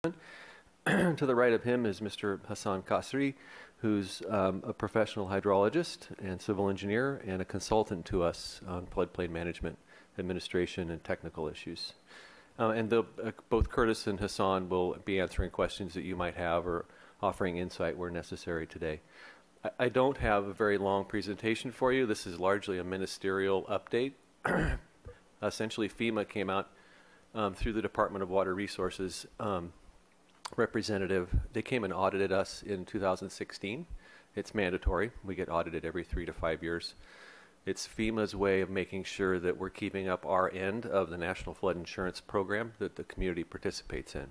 To the right of him is Mr. Hassan Kasri, who's a professional hydrologist and civil engineer and a consultant to us on floodplain management, administration, and technical issues. Both Curtis and Hassan will be answering questions that you might have or offering insight where necessary today. I don't have a very long presentation for you. This is largely a ministerial update. Essentially, FEMA came out through the Department of Water Resources representative. They came and audited us in 2016. It's mandatory. We get audited every 3 to 5 years. It's FEMA's way of making sure that we're keeping up our end of the National Flood Insurance Program that the community participates in.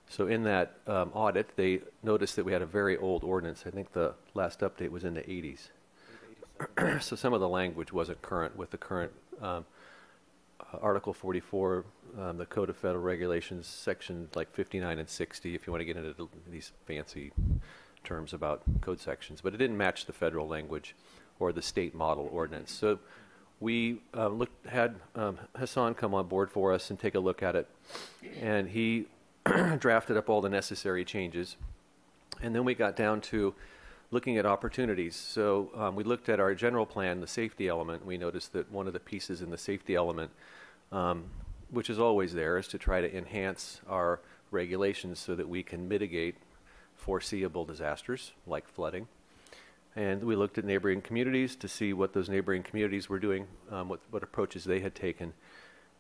So in that audit, they noticed that we had a very old ordinance. I think the last update was in the 80s. So some of the language wasn't current with the current Article 44, the Code of Federal Regulations, section like 59 and 60, if you want to get into these fancy terms about code sections. But it didn't match the federal language or the state model ordinance. So we had Hassan come on board for us and take a look at it. And he drafted up all the necessary changes. And then we got down to looking at opportunities. So we looked at our general plan, the safety element. We noticed that one of the pieces in the safety element, which is always there, is to try to enhance our regulations so that we can mitigate foreseeable disasters like flooding. And we looked at neighboring communities to see what those neighboring communities were doing, what approaches they had taken.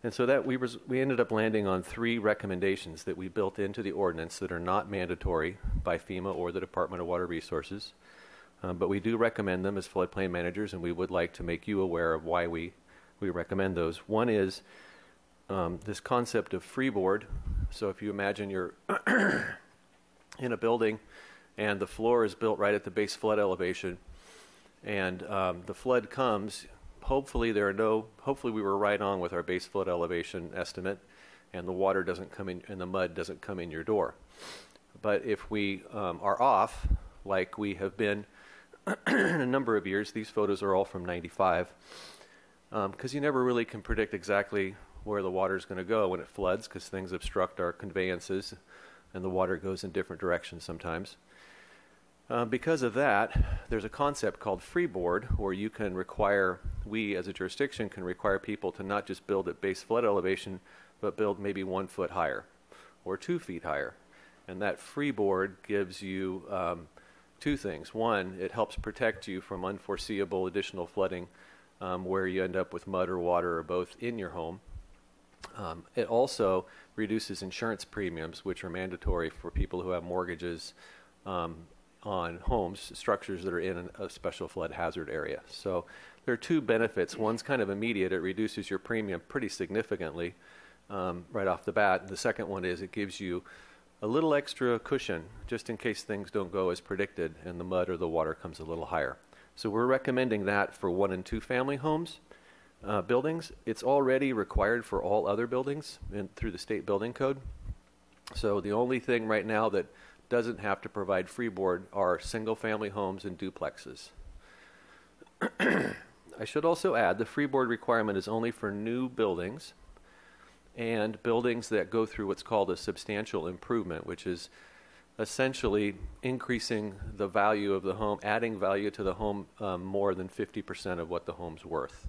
And so that we ended up landing on 3 recommendations that we built into the ordinance that are not mandatory by FEMA or the Department of Water Resources. But we do recommend them as floodplain managers, and we would like to make you aware of why we recommend those. One is this concept of freeboard. So if you imagine you're in a building and the floor is built right at the base flood elevation, and the flood comes, hopefully we were right on with our base flood elevation estimate, and the water doesn't come in and the mud doesn't come in your door. But if we are off, like we have been in a number of years, these photos are all from 95, because you never really can predict exactly where the water is going to go when it floods, because things obstruct our conveyances and the water goes in different directions sometimes. Because of that, there's a concept called freeboard, where you can require, we as a jurisdiction can require people to not just build at base flood elevation, but build maybe 1 foot higher or 2 feet higher. And that freeboard gives you 2 things. One, it helps protect you from unforeseeable additional flooding where you end up with mud or water or both in your home. It also reduces insurance premiums, which are mandatory for people who have mortgages on homes, structures that are in a special flood hazard area. So there are 2 benefits. One's kind of immediate. It reduces your premium pretty significantly right off the bat. The second one is it gives you a little extra cushion just in case things don't go as predicted and the mud or the water comes a little higher. So we're recommending that for 1 and 2 family homes, buildings. It's already required for all other buildings through the state building code. So the only thing right now that doesn't have to provide freeboard are single-family homes and duplexes. I should also add the freeboard requirement is only for new buildings and buildings that go through what's called a substantial improvement, which is essentially increasing the value of the home, adding value to the home more than 50% of what the home's worth.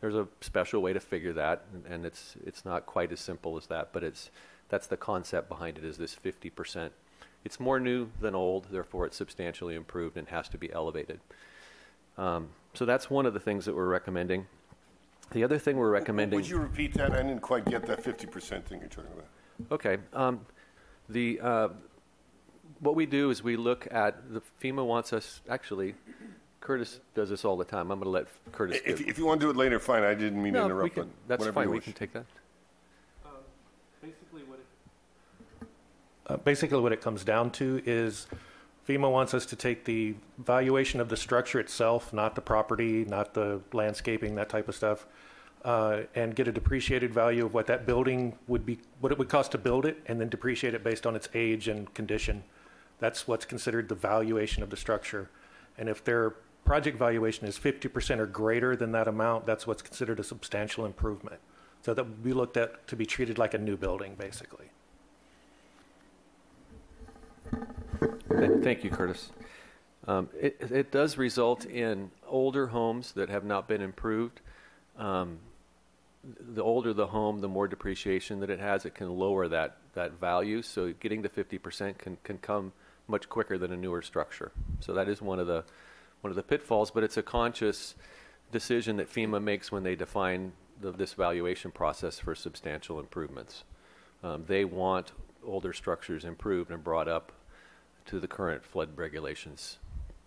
There's a special way to figure that, and it's not quite as simple as that, but that's the concept behind it, is this 50%. It's more new than old, therefore it's substantially improved and has to be elevated. So that's one of the things that we're recommending. The other thing we're recommending... Would you repeat that? I didn't quite get that 50% thing you're talking about. Okay. What we do is we look at, the FEMA wants us, actually, Curtis does this all the time. I'm going to let Curtis... If you want to do it later, fine. I didn't mean to interrupt. That's fine. We can take that. Basically what it comes down to is FEMA wants us to take the valuation of the structure itself, not the property, not the landscaping, that type of stuff, and get a depreciated value of what that building would be, what it would cost to build it, and then depreciate it based on its age and condition. That's what's considered the valuation of the structure. And if their project valuation is 50% or greater than that amount, that's what's considered a substantial improvement. So that we looked at to be treated like a new building, basically. Thank you, Curtis. It does result in older homes that have not been improved. The older the home, the more depreciation that it has. It can lower that value. So getting to 50% can come much quicker than a newer structure. So that is one of the pitfalls. But it's a conscious decision that FEMA makes when they define this valuation process for substantial improvements. They want older structures improved and brought up to the current flood regulations.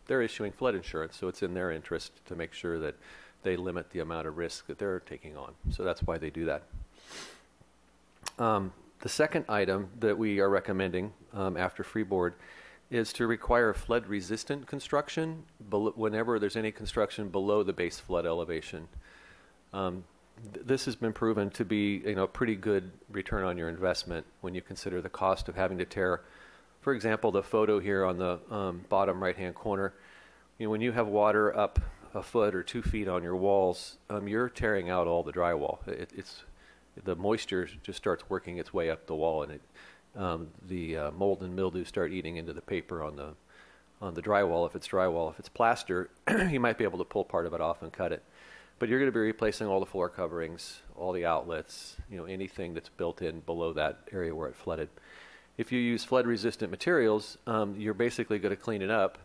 They're issuing flood insurance, so it's in their interest to make sure that they limit the amount of risk that they're taking on. So that's why they do that. The second item that we are recommending after Freeboard is to require flood-resistant construction whenever there's any construction below the base flood elevation. This has been proven to be a pretty good return on your investment when you consider the cost of having to tear. For example, the photo here on the bottom right-hand corner, when you have water up a foot or 2 feet on your walls, you're tearing out all the drywall. The moisture just starts working its way up the wall, and the mold and mildew start eating into the paper on the drywall. If it's drywall, if it's plaster, you might be able to pull part of it off and cut it. But you're going to be replacing all the floor coverings, all the outlets, anything that's built in below that area where it flooded. If you use flood-resistant materials, you're basically going to clean it up,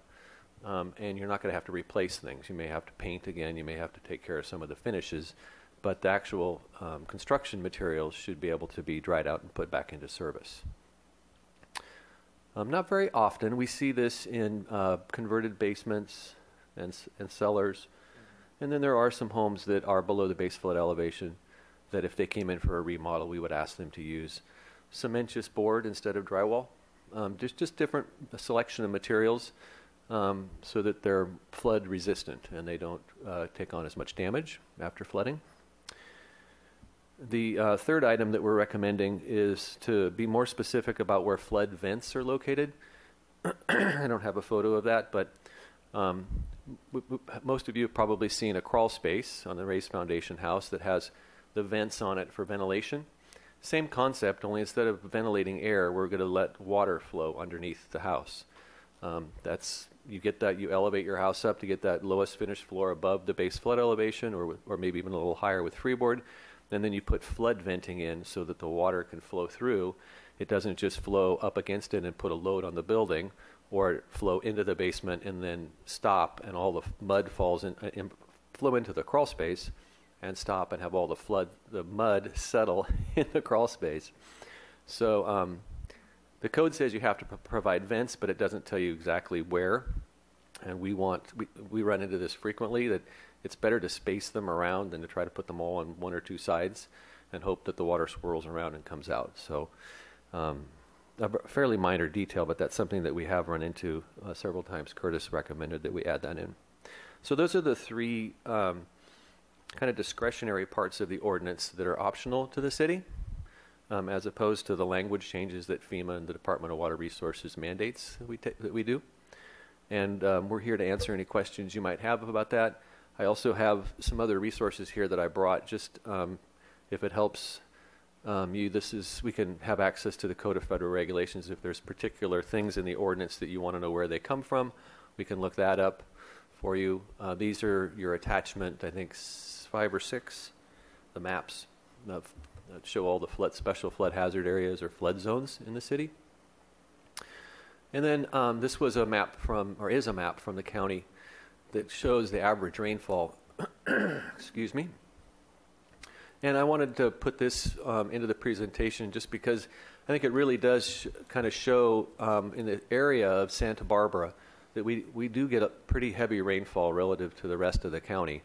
and you're not going to have to replace things. You may have to paint again. You may have to take care of some of the finishes, but the actual construction materials should be able to be dried out and put back into service. Not very often. We see this in converted basements and cellars. And then there are some homes that are below the base flood elevation that if they came in for a remodel, we would ask them to use cementitious board instead of drywall. Just different selection of materials so that they're flood resistant and they don't take on as much damage after flooding. The third item that we're recommending is to be more specific about where flood vents are located. I don't have a photo of that, but most of you have probably seen a crawl space on the raised foundation house that has the vents on it for ventilation. Same concept, only instead of ventilating air, we're going to let water flow underneath the house. You elevate your house up to get that lowest finished floor above the base flood elevation, or maybe even a little higher with freeboard, and then you put flood venting in so that the water can flow through. It doesn't just flow up against it and put a load on the building, or flow into the basement and then stop, and all the mud falls in, flow into the crawl space and stop and have all the mud settle in the crawl space. So the code says you have to provide vents, but it doesn't tell you exactly where. And we run into this frequently, that it's better to space them around than to try to put them all on one or two sides and hope that the water swirls around and comes out. So a fairly minor detail, but that's something that we have run into several times. Curtis recommended that we add that in. So those are the three kind of discretionary parts of the ordinance that are optional to the city, as opposed to the language changes that FEMA and the Department of Water Resources mandates that we do. And we're here to answer any questions you might have about that. I also have some other resources here that I brought, just if it helps we can have access to the Code of Federal Regulations. If there's particular things in the ordinance that you want to know where they come from, we can look that up for you. These are your attachment, I think 5 or 6, the maps that show all the special flood hazard areas or flood zones in the city. And then this was a map is a map from the county that shows the average rainfall. Excuse me. And I wanted to put this into the presentation just because I think it really does kind of show in the area of Santa Barbara that we do get a pretty heavy rainfall relative to the rest of the county.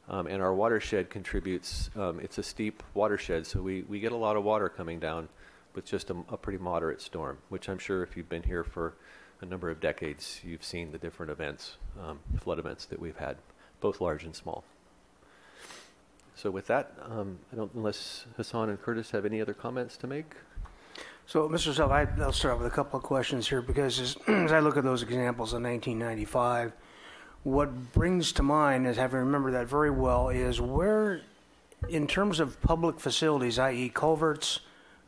And our watershed contributes, it's a steep watershed, so we get a lot of water coming down with just a pretty moderate storm, which I'm sure if you've been here for a number of decades, you've seen the different events, flood events that we've had, both large and small. So with that, unless Hassan and Curtis have any other comments to make. So, Mr. Self, I'll start with a couple of questions here, because as I look at those examples in 1995, what brings to mind, as having remembered that very well, is where, in terms of public facilities, i.e. culverts,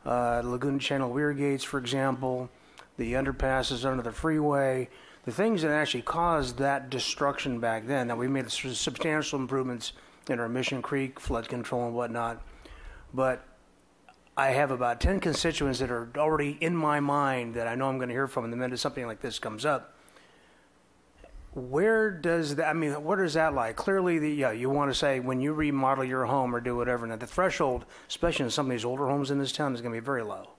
lagoon channel weir gates, for example, the underpasses under the freeway, the things that actually caused that destruction back then. Now, we made substantial improvements in our Mission Creek flood control and whatnot, but I have about 10 constituents that are already in my mind that I know I'm going to hear from the minute something like this comes up. Where does that, I mean, what is that like? Clearly, you want to say when you remodel your home or do whatever, now the threshold, especially in some of these older homes in this town, is going to be very low.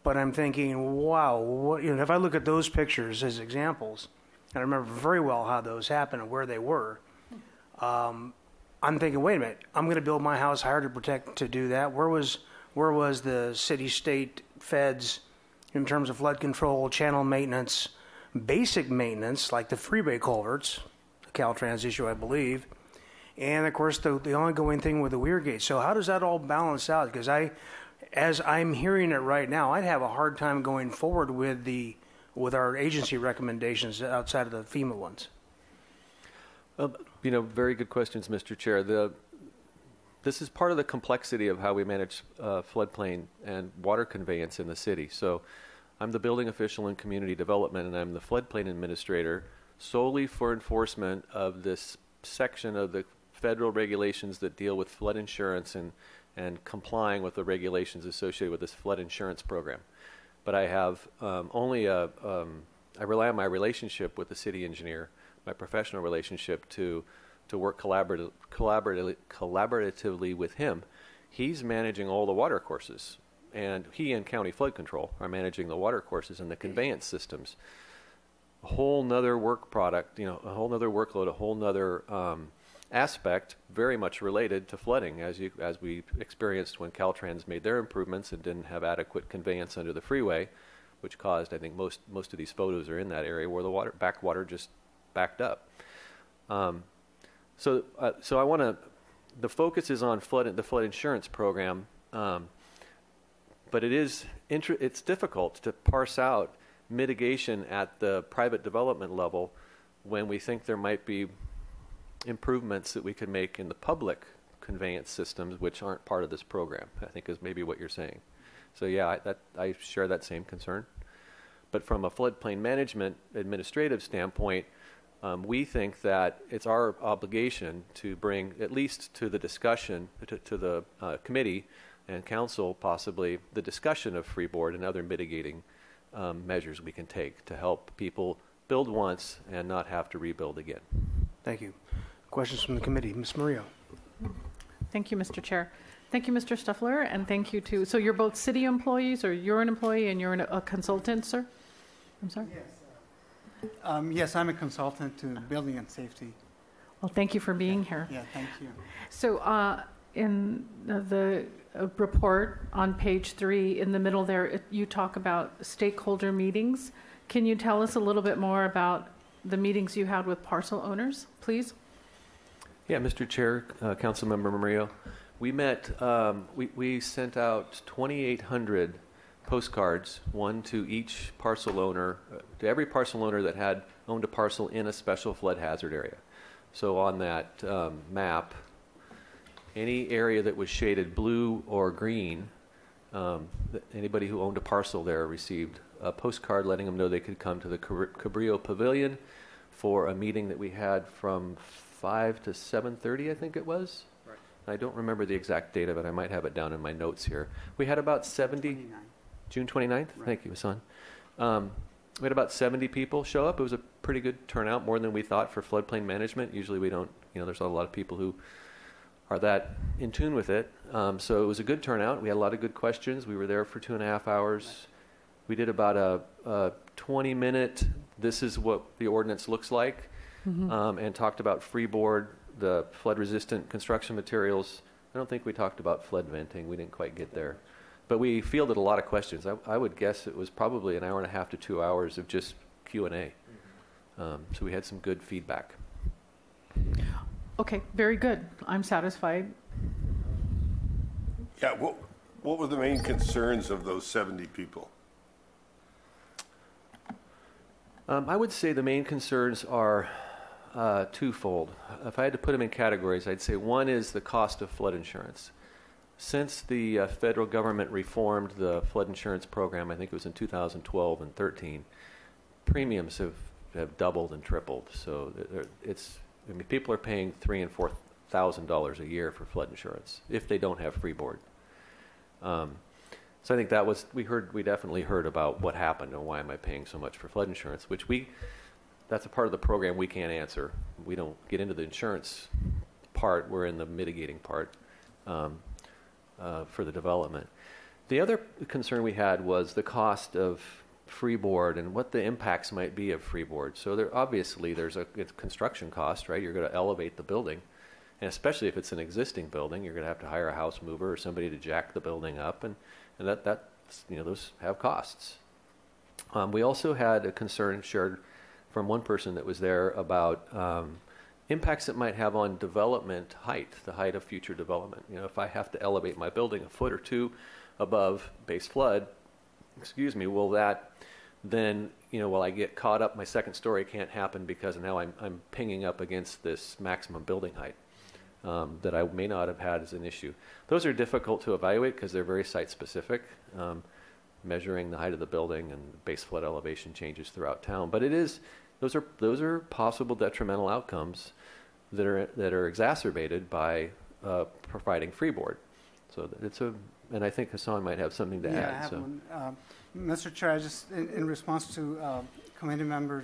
But I'm thinking, wow, if I look at those pictures as examples, and I remember very well how those happened and where they were, I'm thinking, wait a minute, I'm going to build my house higher to do that. Where was the city, state, feds in terms of flood control, channel maintenance, basic maintenance like the freeway culverts, a Caltrans issue, I believe, and of course the ongoing thing with the weir gate. So how does that all balance out? Because as I'm hearing it right now, I'd have a hard time going forward with our agency recommendations outside of the FEMA ones. Very good questions, Mr. Chair. This is part of the complexity of how we manage floodplain and water conveyance in the city. So I'm the building official in community development, and I'm the floodplain administrator solely for enforcement of this section of the federal regulations that deal with flood insurance and complying with the regulations associated with this flood insurance program. But I have I rely on my relationship with the city engineer, my professional relationship to work collaboratively with him. He's managing all the water courses, and he and county flood control are managing the water courses and the conveyance systems. A whole nother work product, a whole nother workload, a whole nother aspect very much related to flooding, as we experienced when Caltrans made their improvements and didn't have adequate conveyance under the freeway, which caused, I think most of these photos are in that area where the backwater just backed up. So I want to, the focus is on the flood insurance program, but it's difficult to parse out mitigation at the private development level when we think there might be improvements that we could make in the public conveyance systems which aren't part of this program, I think is maybe what you're saying. So yeah, I share that same concern. But from a floodplain management administrative standpoint, we think that it's our obligation to bring at least to the discussion, to the committee and council possibly, the discussion of freeboard and other mitigating measures we can take to help people build once and not have to rebuild again. Thank you. Questions from the committee? Ms. Murillo. Thank you, Mr. Chair. Thank you, Mr. Stuffler, and thank you to, so you're both city employees, or you're an employee and you're a consultant, sir? I'm sorry? Yes. Yes, I'm a consultant to building and safety. Well, thank you for being here. Yeah, thank you. So in the report on page 3, in the middle there, you talk about stakeholder meetings. Can you tell us a little bit more about the meetings you had with parcel owners, please? Yeah, Mr. Chair, Councilmember Murillo. We met, we sent out 2,800 postcards, one to each parcel owner, to every parcel owner that had owned a parcel in a special flood hazard area. So on that map, any area that was shaded blue or green, anybody who owned a parcel there received a postcard letting them know they could come to the Cabrillo Pavilion for a meeting that we had from 5 to 7:30, I think it was. Right. I don't remember the exact data, but I might have it down in my notes here. We had about 70. 29. June 29th? Right. Thank you, Hassan. We had about 70 people show up. It was a pretty good turnout, more than we thought for floodplain management. Usually we don't, there's a lot of people who are that in tune with it. So it was a good turnout. We had a lot of good questions. We were there for 2.5 hours. Right. We did about a 20-minute, this is what the ordinance looks like, and talked about freeboard, the flood-resistant construction materials. I don't think we talked about flood venting. We didn't quite get there. But we fielded a lot of questions. I would guess it was probably 1.5 hours to 2 hours of just Q&A. So we had some good feedback. Okay, very good. I'm satisfied. Yeah, what were the main concerns of those 70 people? I would say the main concerns are twofold. If I had to put them in categories, I'd say one is the cost of flood insurance. Since the federal government reformed the flood insurance program, I think it was in 2012 and 13, premiums have doubled and tripled. So people are paying $3,000 and $4,000 a year for flood insurance if they don't have freeboard. So I think we definitely heard about what happened and why am I paying so much for flood insurance, which that's a part of the program we can't answer. We don't get into the insurance part. We're in the mitigating part for the development. The other concern we had was the cost of freeboard and what the impacts might be of freeboard. So there's a construction cost, right? You're going to elevate the building, and especially if it's an existing building, you're going to have to hire a house mover or somebody to jack the building up, and those have costs. We also had a concern shared from one person that was there about impacts it might have on development height, the height of future development. If I have to elevate my building a foot or two above base flood, will that then, will I get caught up? My second story can't happen because now I'm pinging up against this maximum building height that I may not have had as an issue. Those are difficult to evaluate because they're very site specific, measuring the height of the building and base flood elevation changes throughout town. But those are possible detrimental outcomes that are exacerbated by providing freeboard. So and I think Hassan might have something to add. I have one. Mr. Chair, I just in response to committee member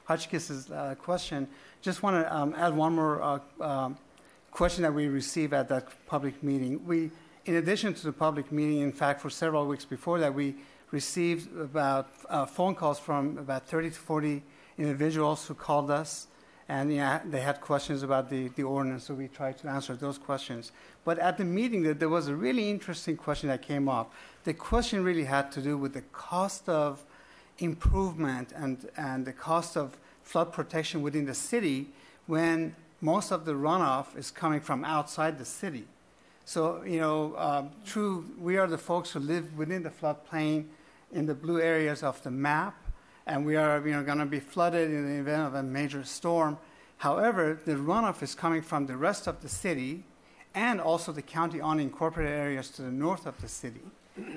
Hotchkiss's question, just want to add one more question that we received at that public meeting. In addition to the public meeting, in fact, for several weeks before that, we received about phone calls from about 30 to 40 individuals who called us, and they had questions about the ordinance, so we tried to answer those questions. But at the meeting, there was a really interesting question that came up. The question really had to do with the cost of improvement and the cost of flood protection within the city when most of the runoff is coming from outside the city. So, we are the folks who live within the floodplain in the blue areas of the map, and we are going to be flooded in the event of a major storm. However, the runoff is coming from the rest of the city and also the county unincorporated areas to the north of the city,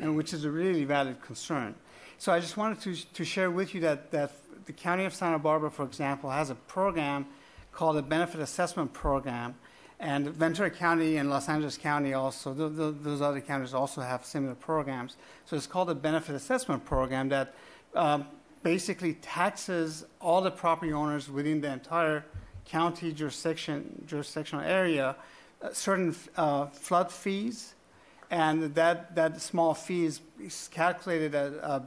and which is a really valid concern. So I just wanted to share with you that the County of Santa Barbara, for example, has a program called the Benefit Assessment Program, and Ventura County and Los Angeles County also, those other counties also have similar programs. So it's called the Benefit Assessment Program that basically taxes all the property owners within the entire county jurisdictional area certain flood fees, and that small fee is calculated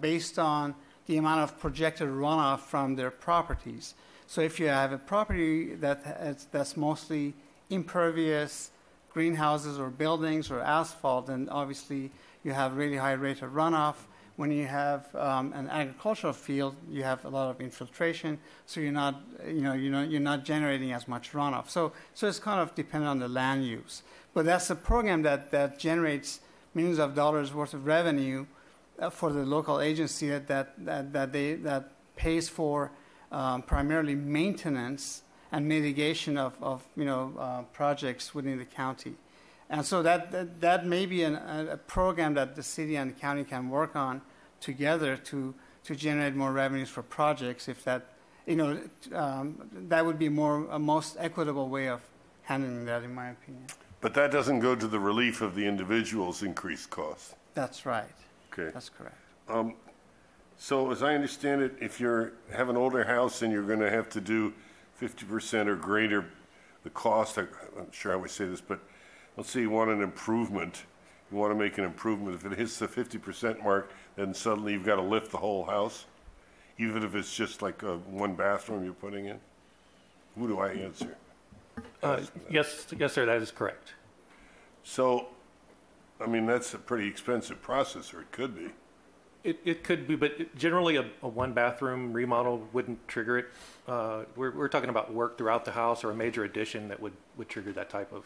based on the amount of projected runoff from their properties. So if you have a property that's mostly impervious greenhouses or buildings or asphalt, then obviously you have really high rate of runoff. When you have an agricultural field, you have a lot of infiltration, so you're not generating as much runoff. So it's kind of dependent on the land use. But that's a program that generates millions of dollars worth of revenue for the local agency that pays for primarily maintenance and mitigation of projects within the county. And so that may be a program that the city and the county can work on together to generate more revenues for projects. If that would be a most equitable way of handling that, in my opinion. But that doesn't go to the relief of the individual's increased costs. That's right. Okay. That's correct. So as I understand it, if you have an older house and you're going to have to do 50% or greater the cost, I'm not sure how I say this, but let's say you want an improvement. You want to make an improvement. If it hits the 50% mark, then suddenly you've got to lift the whole house, even if it's just like one bathroom you're putting in. Who do I answer? Yes, sir, that is correct. So, I mean, that's a pretty expensive process, or it could be. It could be, but generally a one-bathroom remodel wouldn't trigger it. We're talking about work throughout the house or a major addition that would trigger that type of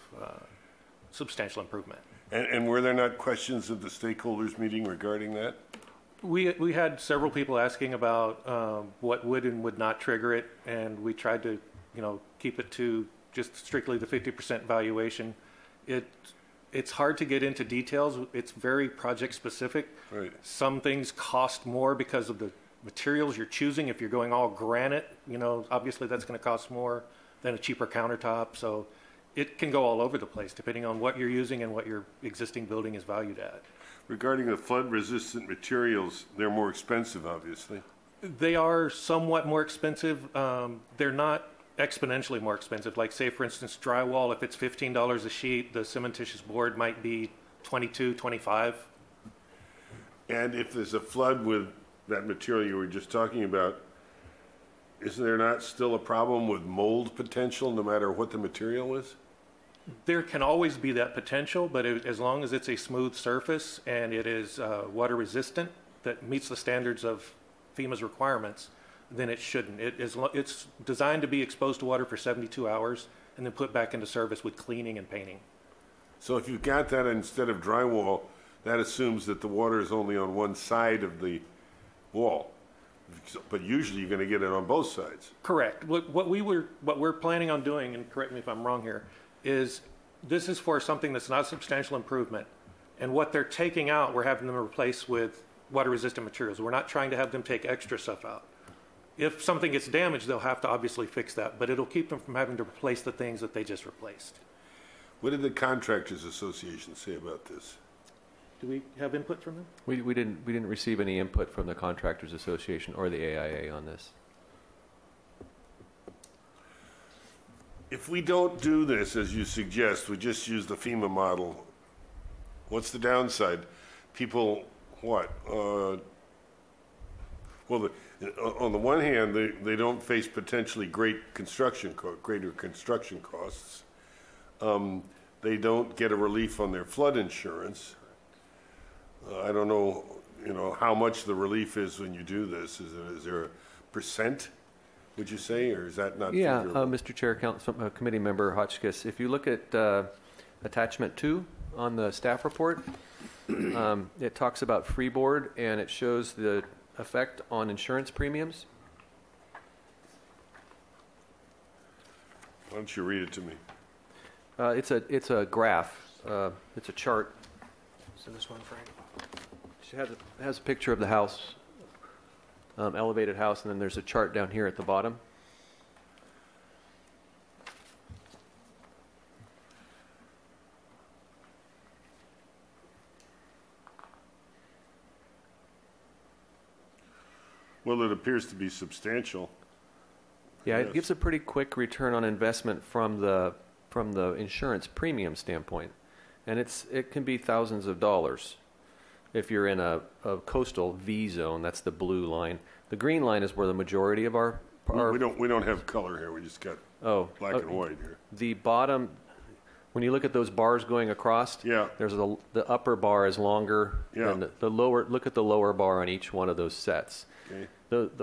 substantial improvement. And were there not questions at the stakeholders meeting regarding that? We had several people asking about what would and would not trigger it, and we tried to keep it to just strictly the 50% valuation. It's hard to get into details. It's very project specific. Right. Some things cost more because of the materials you're choosing. If you're going all granite, obviously that's going to cost more than a cheaper countertop. So it can go all over the place depending on what you're using and what your existing building is valued at. Regarding the flood-resistant materials, they're more expensive, obviously. They are somewhat more expensive. They're not exponentially more expensive. Like, say, for instance, drywall, if it's $15 a sheet, the cementitious board might be $22, $25. And if there's a flood with that material you were just talking about, is there not still a problem with mold potential no matter what the material is? There can always be that potential, but as long as it's a smooth surface and it is water resistant, that meets the standards of FEMA's requirements, then it shouldn't. It's designed to be exposed to water for 72 hours and then put back into service with cleaning and painting. So if you've got that instead of drywall, that assumes that the water is only on one side of the wall. But usually you're going to get it on both sides. Correct. What we're planning on doing, and correct me if I'm wrong here, is this is for something that's not a substantial improvement. And what they're taking out, we're having them replace with water-resistant materials. We're not trying to have them take extra stuff out. If something gets damaged, they'll have to obviously fix that, but it'll keep them from having to replace the things that they just replaced. What did the Contractors Association say about this? Do we have input from them? We didn't receive any input from the Contractors Association or the AIA on this. If we don't do this, as you suggest, we just use the FEMA model, what's the downside? People, what? On the one hand, they don't face potentially greater construction costs. They don't get a relief on their flood insurance. I don't know, how much the relief is when you do this. Is there a percent, would you say, or is that not? Yeah, favorable? Mr. Chair, Committee Member Hotchkiss, if you look at attachment 2 on the staff report, it talks about freeboard and it shows the effect on insurance premiums. Why don't you read it to me? It's a graph. It's a chart. So this one, Frank. It has a picture of the house, elevated house, and then there's a chart down here at the bottom. Well, it appears to be substantial. Yeah, Yes. it gives a pretty quick return on investment from the insurance premium standpoint, and it can be thousands of dollars. If you're in a coastal V zone, that's the blue line. The green line is where the majority of our We don't have color here. We just got black and white here. The bottom, when you look at those bars going across, Yeah. there's the upper bar is longer Yeah. than the lower. Look at the lower bar on each one of those sets. Okay.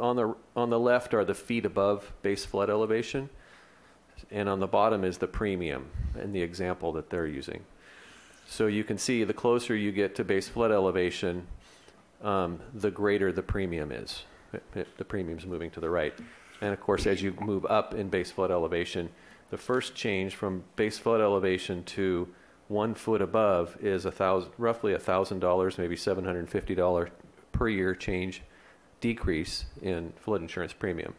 On the left are the feet above base flood elevation, and on the bottom is the premium in the example that they're using. So you can see the closer you get to base flood elevation, the greater the premium is. The premium's moving to the right. And of course, as you move up in base flood elevation, the first change from base flood elevation to 1 foot above is roughly $1,000, maybe $750 per year decrease in flood insurance premium.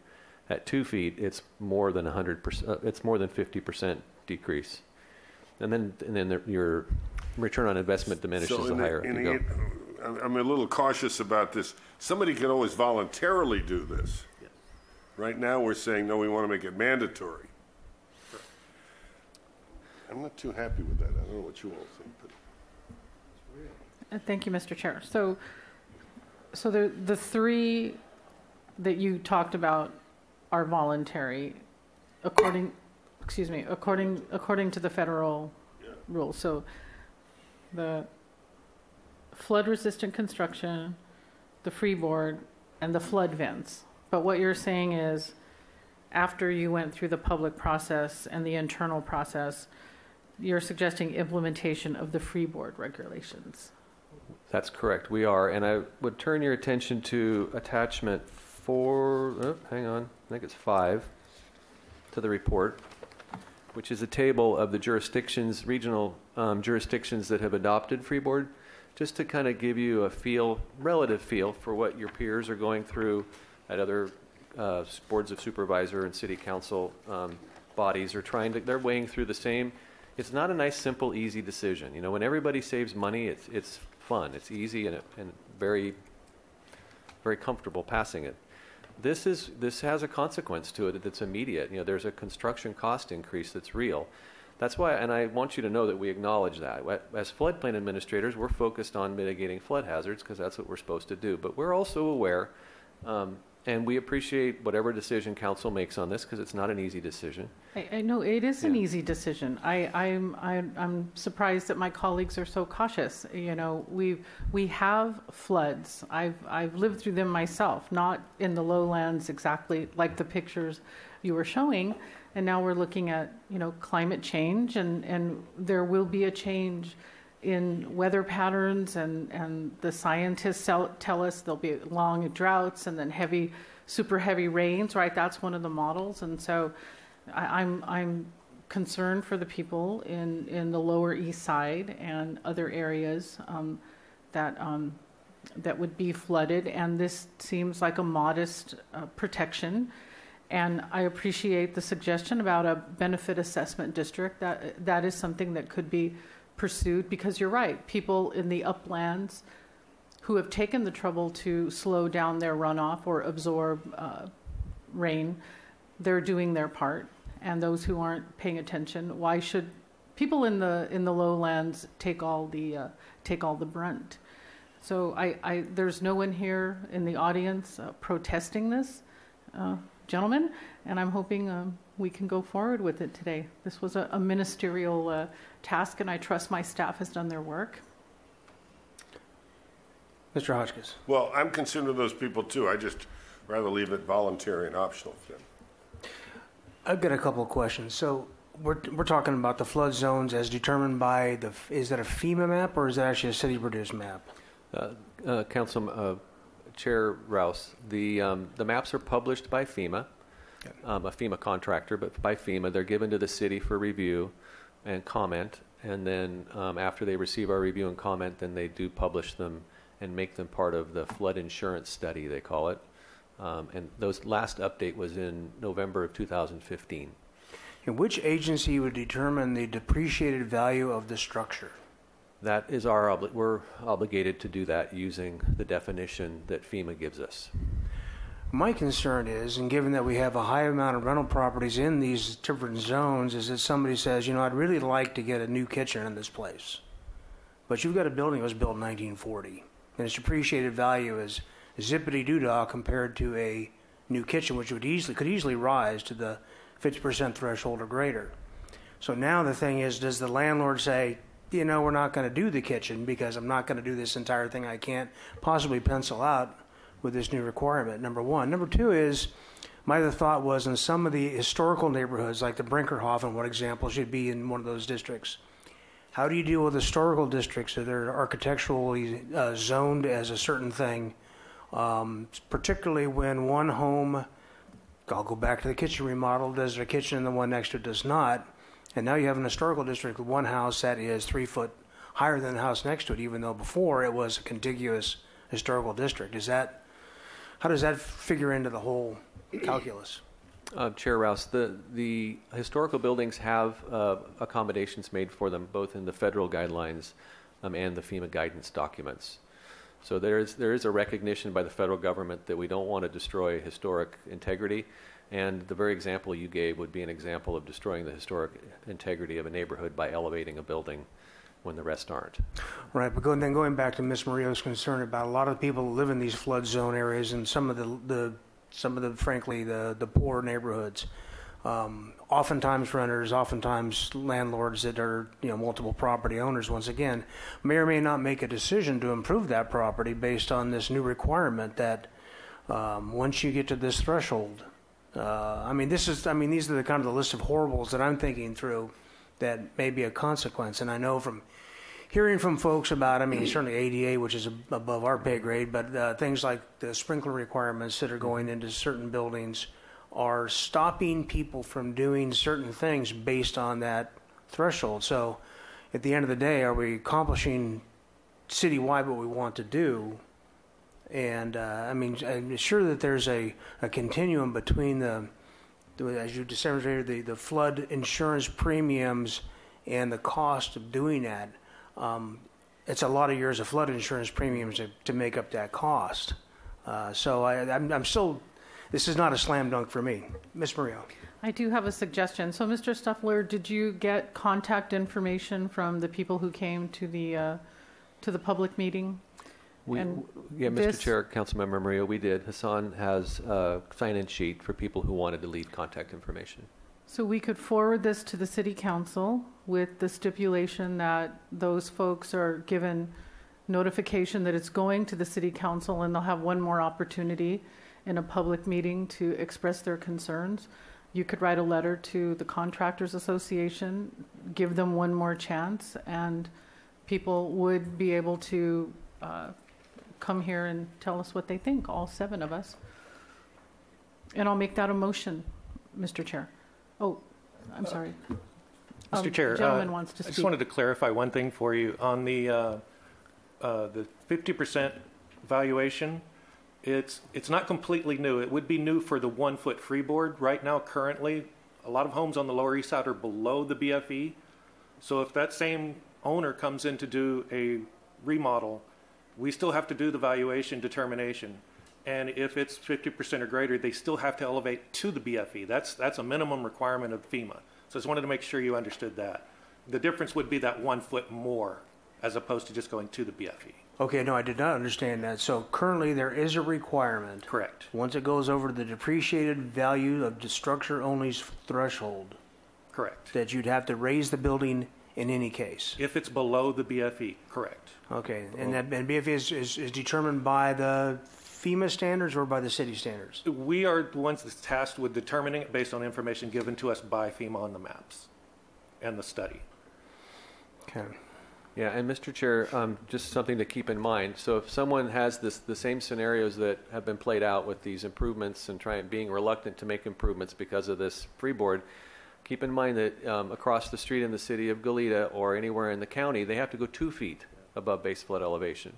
At 2 feet, it's more than 100%. It's more than 50% decrease. And then your return on investment diminishes the higher you go. I'm a little cautious about this. Somebody can always voluntarily do this. Yes. Right now, we're saying, no, we want to make it mandatory. I'm not too happy with that. I don't know what you all think, but Thank you, Mr. Chair. So the three that you talked about are voluntary, according to the federal rules. So the flood-resistant construction, the freeboard, and the flood vents. But what you're saying is, after you went through the public process and the internal process, you're suggesting implementation of the freeboard regulations. That's correct. We are. And I would turn your attention to attachment 4, hang on, I think it's 5, to the report, which is a table of the jurisdictions, regional jurisdictions that have adopted freeboard, just to kind of give you a relative feel for what your peers are going through at other boards of supervisor and city council bodies are they're weighing through the same. It's not a nice, simple, easy decision. You know, when everybody saves money, it's fun, it's easy, and very, very comfortable passing it. This has a consequence to it that's immediate. You know, there's a construction cost increase that's real. That's why, and I want you to know that we acknowledge that. As floodplain administrators, we're focused on mitigating flood hazards because that's what we're supposed to do. But we're also aware, and we appreciate whatever decision council makes on this because it's not an easy decision. I know it is an easy decision. I'm surprised that my colleagues are so cautious. You know, we have floods. I've lived through them myself, not in the lowlands exactly like the pictures you were showing. And now we're looking at, you know, climate change, and there will be a change in weather patterns, and the scientists tell us there'll be long droughts and then super heavy rains, right? That's one of the models. And so I'm concerned for the people in the Lower East Side and other areas that would be flooded. And this seems like a modest protection. And I appreciate the suggestion about a benefit assessment district. That is something that could be pursued, because you're right. People in the uplands who have taken the trouble to slow down their runoff or absorb rain, they're doing their part. And those who aren't paying attention, why should people in the lowlands take all the brunt? So there's no one here in the audience protesting this. Gentlemen, and I'm hoping we can go forward with it today. This was a ministerial task, and I trust my staff has done their work. Mr. Hotchkiss. Well, I'm concerned with those people too. I just rather leave it voluntary and optional for them. I've got a couple of questions. So we're talking about the flood zones as determined by is that a FEMA map or is that actually a city-produced map? Chair Rouse, the maps are published by FEMA, a FEMA contractor, but by FEMA. They're given to the city for review and comment, and then after they receive our review and comment, then they do publish them and make them part of the flood insurance study, they call it. And those last update was in November of 2015. And which agency would determine the depreciated value of the structure? That is we're obligated to do that using the definition that FEMA gives us. My concern is, and given that we have a high amount of rental properties in these different zones, is that somebody says, you know, I'd really like to get a new kitchen in this place. But you've got a building that was built in 1940, and its depreciated value is zippity-doo-dah compared to a new kitchen, which could easily rise to the 50% threshold or greater. So now the thing is, does the landlord say, you know, we're not going to do the kitchen because I'm not going to do this entire thing I can't possibly pencil out with this new requirement, number one. Number two is, my other thought was in some of the historical neighborhoods, like the Brinkerhofen, what example should be in one of those districts? How do you deal with historical districts that are architecturally zoned as a certain thing, particularly when one home, I'll go back to the kitchen remodel, does a kitchen and the one next to it does not? And now you have an historical district with one house that is 3 foot higher than the house next to it, even though before it was a contiguous historical district. How does that figure into the whole calculus? Chair Rouse, the historical buildings have accommodations made for them, both in the federal guidelines and the FEMA guidance documents. So there is a recognition by the federal government that we don't want to destroy historic integrity. And the very example you gave would be an example of destroying the historic integrity of a neighborhood by elevating a building when the rest aren't. Right, but going back to Ms. Murillo's concern about a lot of people who live in these flood zone areas and some of the frankly the poor neighborhoods, oftentimes renters, oftentimes landlords that are, you know, multiple property owners, once again, may or may not make a decision to improve that property based on this new requirement that once you get to this threshold. These are the kind of the list of horribles that I'm thinking through that may be a consequence. And I know from hearing from folks about, certainly ADA, which is above our pay grade, but things like the sprinkler requirements that are going into certain buildings are stopping people from doing certain things based on that threshold. So at the end of the day, are we accomplishing citywide what we want to do? And I mean, I'm sure that there's a continuum between as you demonstrated, the flood insurance premiums and the cost of doing that. It's a lot of years of flood insurance premiums to make up that cost. So I'm still, this is not a slam dunk for me. Ms. Murillo. I do have a suggestion. So, Mr. Stuffler, did you get contact information from the people who came to the public meeting? Mr. Chair, Councilmember Murillo, we did. Hassan has a sign-in sheet for people who wanted to leave contact information. So we could forward this to the City Council with the stipulation that those folks are given notification that it's going to the City Council, and they'll have one more opportunity in a public meeting to express their concerns. You could write a letter to the Contractors Association, give them one more chance, and people would be able to come here and tell us what they think, all 7 of us. And I'll make that a motion, Mr. Chair. Oh, I'm sorry. Mr. Chair, the gentleman wants to I speak. just wanted to clarify one thing for you. On the 50% valuation, it's not completely new. It would be new for the 1-foot freeboard. Right now, currently, a lot of homes on the Lower East Side are below the BFE. So if that same owner comes in to do a remodel, we still have to do the valuation determination. And if it's 50% or greater, they still have to elevate to the BFE. That's a minimum requirement of FEMA. So I just wanted to make sure you understood that. The difference would be that 1 foot more as opposed to just going to the BFE. Okay, no, I did not understand that. So currently there is a requirement. Correct. Once it goes over the depreciated value of the structure only's threshold, Correct. that you'd have to raise the building in any case. If it's below the BFE, correct. Okay, and that BFE is determined by the FEMA standards or by the city standards? We are the ones that's tasked with determining it based on information given to us by FEMA on the maps and the study. Okay. Yeah, and Mr. Chair, just something to keep in mind. So if someone has the same scenarios that have been played out with these improvements and being reluctant to make improvements because of this freeboard, keep in mind that across the street in the city of Goleta or anywhere in the county, they have to go 2 feet above base flood elevation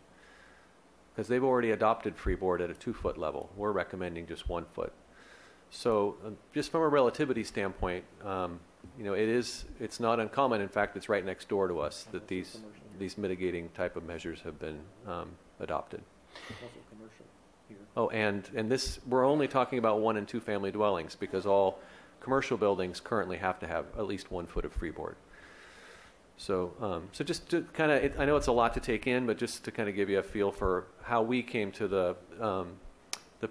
because they've already adopted freeboard at a 2-foot level. We're recommending just 1 foot. So just from a relativity standpoint, it's not uncommon. In fact, it's right next door to us that these mitigating type of measures have been adopted. Oh, and this, we're only talking about 1 and 2 family dwellings because all commercial buildings currently have to have at least 1 foot of freeboard. So just to kind of, I know it's a lot to take in, but just to kind of give you a feel for how we came to the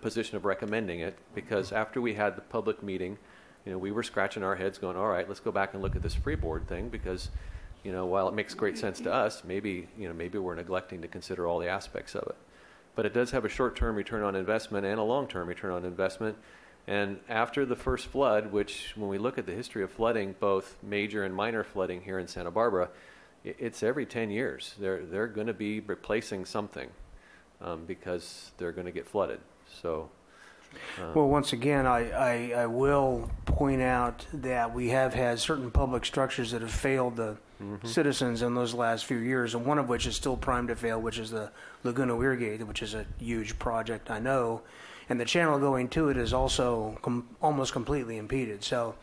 position of recommending it, because after we had the public meeting, we were scratching our heads going, all right, let's go back and look at this freeboard thing because, while it makes great sense to us, maybe we're neglecting to consider all the aspects of it. But it does have a short-term return on investment and a long-term return on investment. And after the first flood, which when we look at the history of flooding, both major and minor flooding here in Santa Barbara, it's every 10 years. They're going to be replacing something because they're going to get flooded. So, well, once again, I will point out that we have had certain public structures that have failed the citizens in those last few years, and one of which is still primed to fail, which is the Laguna Weirgate, which is a huge project, I know. And the channel going to it is also almost completely impeded. So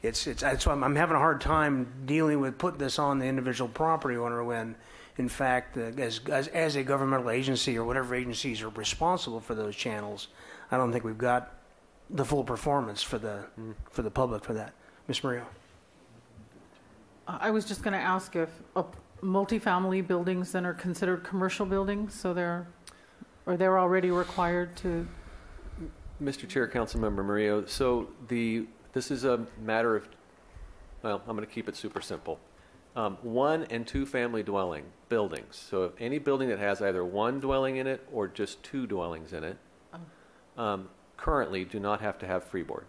that's why I'm having a hard time dealing with putting this on the individual property owner when, in fact, as a governmental agency or whatever agencies are responsible for those channels, I don't think we've got the full performance for the public for that. Ms. Murillo. I was just going to ask if multifamily buildings then are considered commercial buildings, so they're already required to. Mr. Chair, Councilmember Murillo, so this is a matter of, well, I'm going to keep it super simple. 1 and 2 family dwelling buildings. So any building that has either 1 dwelling in it or just 2 dwellings in it currently do not have to have freeboard.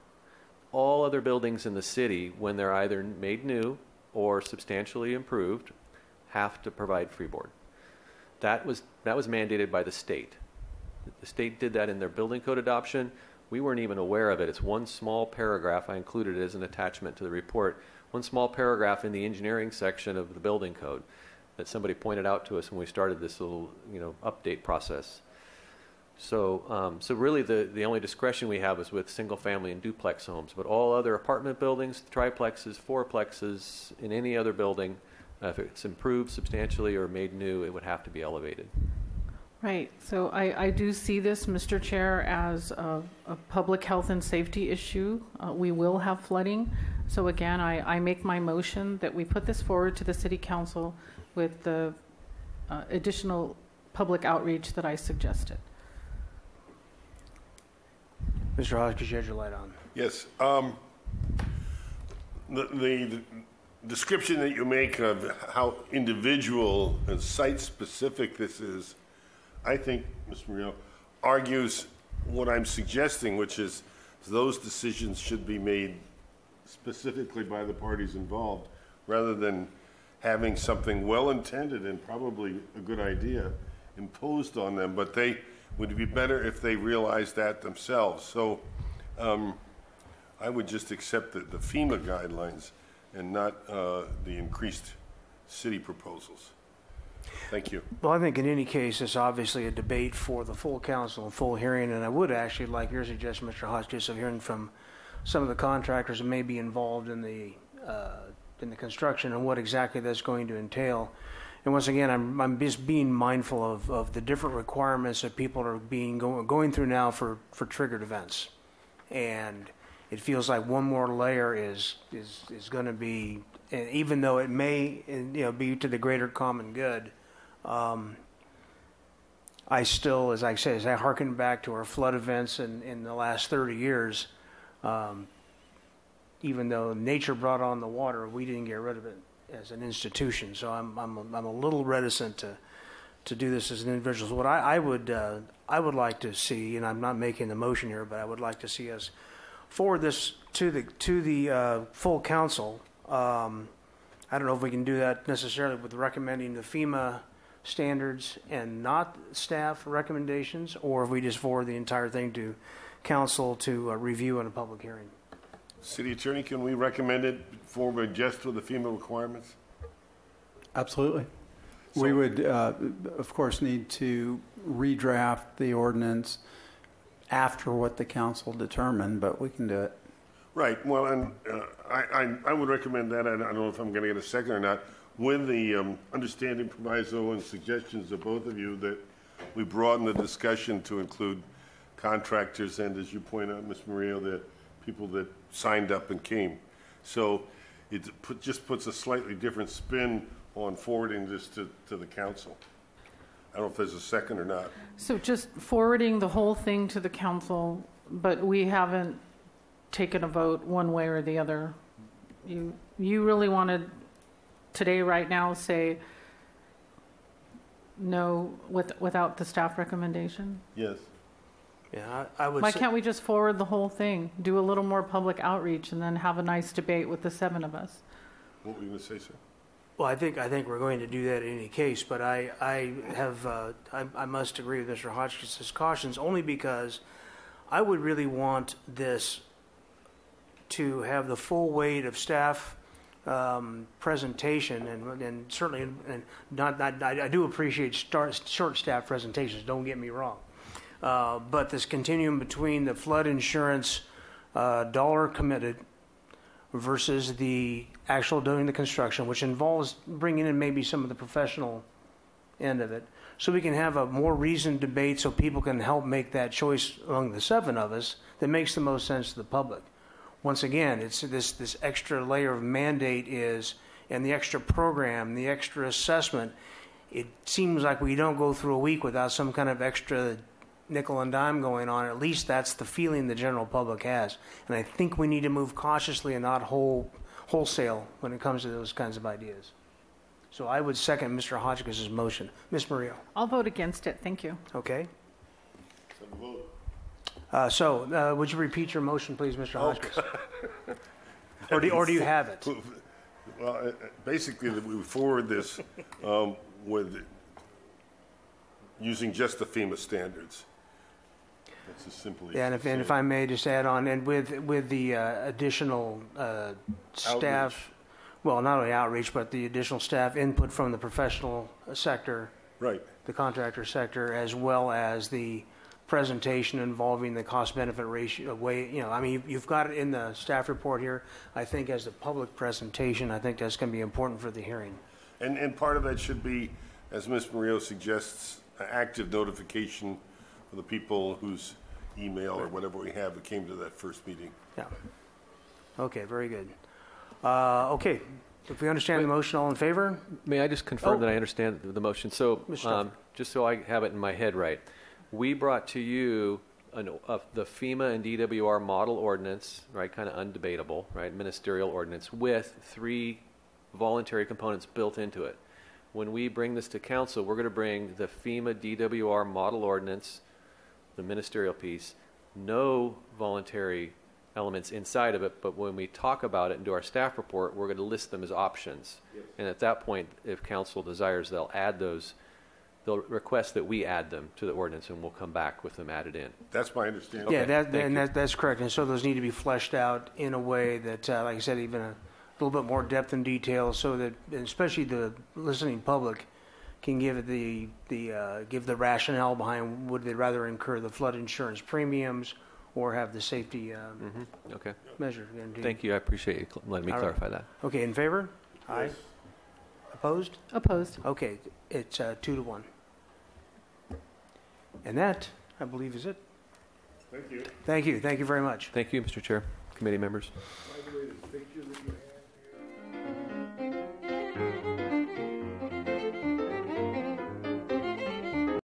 All other buildings in the city, when they're either made new or substantially improved, have to provide freeboard. That was mandated by the state. The state did that in their building code adoption. We weren't even aware of it. It's one small paragraph. I included it as an attachment to the report. one small paragraph in the engineering section of the building code that somebody pointed out to us when we started this little, update process. So really the only discretion we have is with single family and duplex homes, but all other apartment buildings, triplexes, fourplexes, in any other building, if it's improved substantially or made new, it would have to be elevated. Right. So I do see this, Mr. Chair, as a public health and safety issue. We will have flooding. So again, I make my motion that we put this forward to the City Council with the additional public outreach that I suggested. Mr. Hodges, you had your light on. Yes. The description that you make of how individual and site-specific this is, I think, Mr. Murillo, argues what I'm suggesting, which is those decisions should be made specifically by the parties involved, rather than having something well-intended and probably a good idea imposed on them, but they would be better if they realized that themselves. So I would just accept the FEMA guidelines and not the increased city proposals. Thank you. Well, I think in any case, it's obviously a debate for the full council and full hearing, and I would actually like your suggestion, Mr. Hotchkiss, of hearing from some of the contractors that may be involved in the construction and what exactly that's going to entail. And once again, I'm just being mindful of the different requirements that people are going through now for triggered events, and it feels like one more layer is going to be, even though it may be to the greater common good. I still, as I say, as I hearken back to our flood events in the last 30 years, even though nature brought on the water, we didn't get rid of it as an institution. So I'm a little reticent to do this as an individual. So what I would like to see, and I'm not making the motion here, but I would like to see us forward this to the full council. I don't know if we can do that necessarily with recommending the FEMA standards and not staff recommendations, or if we just forward the entire thing to council to review in a public hearing. City Attorney, can we recommend it forward just with the FEMA requirements? Absolutely. We would, of course, need to redraft the ordinance after what the council determined, but we can do it. Right. Well, and I would recommend that. I don't know if I'm going to get a second or not, with the understanding proviso and suggestions of both of you that we broaden the discussion to include contractors and, as you point out, Ms. Murillo, the people that signed up and came. So it just puts a slightly different spin on forwarding this to the council. I don't know if there's a second or not. So just forwarding the whole thing to the council, but we haven't taken a vote one way or the other. You really wanted today, right now, say no without the staff recommendation? Yes. Yeah, I would. Why can't we just forward the whole thing, do a little more public outreach, and then have a nice debate with the 7 of us? What were you going to say, sir? Well, I think we're going to do that in any case, but I must agree with Mr. Hotchkiss' cautions, only because I would really want this to have the full weight of staff presentation, and certainly, and not I do appreciate short staff presentations. Don't get me wrong, but this continuum between the flood insurance dollar committed versus the actual doing the construction, which involves bringing in maybe some of the professional end of it, so we can have a more reasoned debate, so people can help make that choice among the 7 of us that makes the most sense to the public. Once again, it's this extra layer of mandate and the extra program, the extra assessment. It seems like we don't go through a week without some kind of extra nickel and dime going on. At least that's the feeling the general public has. And I think we need to move cautiously and not wholesale when it comes to those kinds of ideas. So I would second Mr. Hotchkiss' motion. Ms. Murillo. I'll vote against it. Thank you. Okay. So vote. Would you repeat your motion, please, Mr. Hotchkiss? Or do you have it? Well, basically, we would forward this with using just the FEMA standards. That's as simple as. Yeah, and if I may just add on, and with the additional staff well, not only outreach, but the additional staff input from the professional sector, Right. the contractor sector, as well as the presentation involving the cost-benefit ratio way, I mean, you've got it in the staff report here. I think as a public presentation, I think that's going to be important for the hearing. And part of that should be, as Ms. Murillo suggests, active notification for the people whose email or whatever we have that came to that first meeting. Yeah. Okay, very good. Okay, if we understand the motion, all in favor? May I just confirm that I understand the motion? So, Mr. Stuffy. just so I have it in my head right, we brought to you the FEMA and DWR model ordinance, right, kind of undebatable, right, ministerial ordinance with 3 voluntary components built into it. When we bring this to council, we're going to bring the FEMA DWR model ordinance, the ministerial piece, no voluntary elements inside of it, but when we talk about it and do our staff report, we're going to list them as options. Yes. And at that point, if council desires, they'll add those. They'll request that we add them to the ordinance, and we'll come back with them added in. That's my understanding. Yeah, Okay, that's correct. And so those need to be fleshed out in a way that, like I said, even a little bit more depth and detail, so that especially the listening public can give it give the rationale behind would they rather incur the flood insurance premiums or have the safety Okay. measure guaranteed. Thank you. I appreciate you letting me All right. clarify that. Okay, in favor? Aye. Opposed? Opposed. Okay, it's 2-1. And that, I believe, is it. Thank you. Thank you. Thank you very much. Thank you, Mr. Chair, committee members.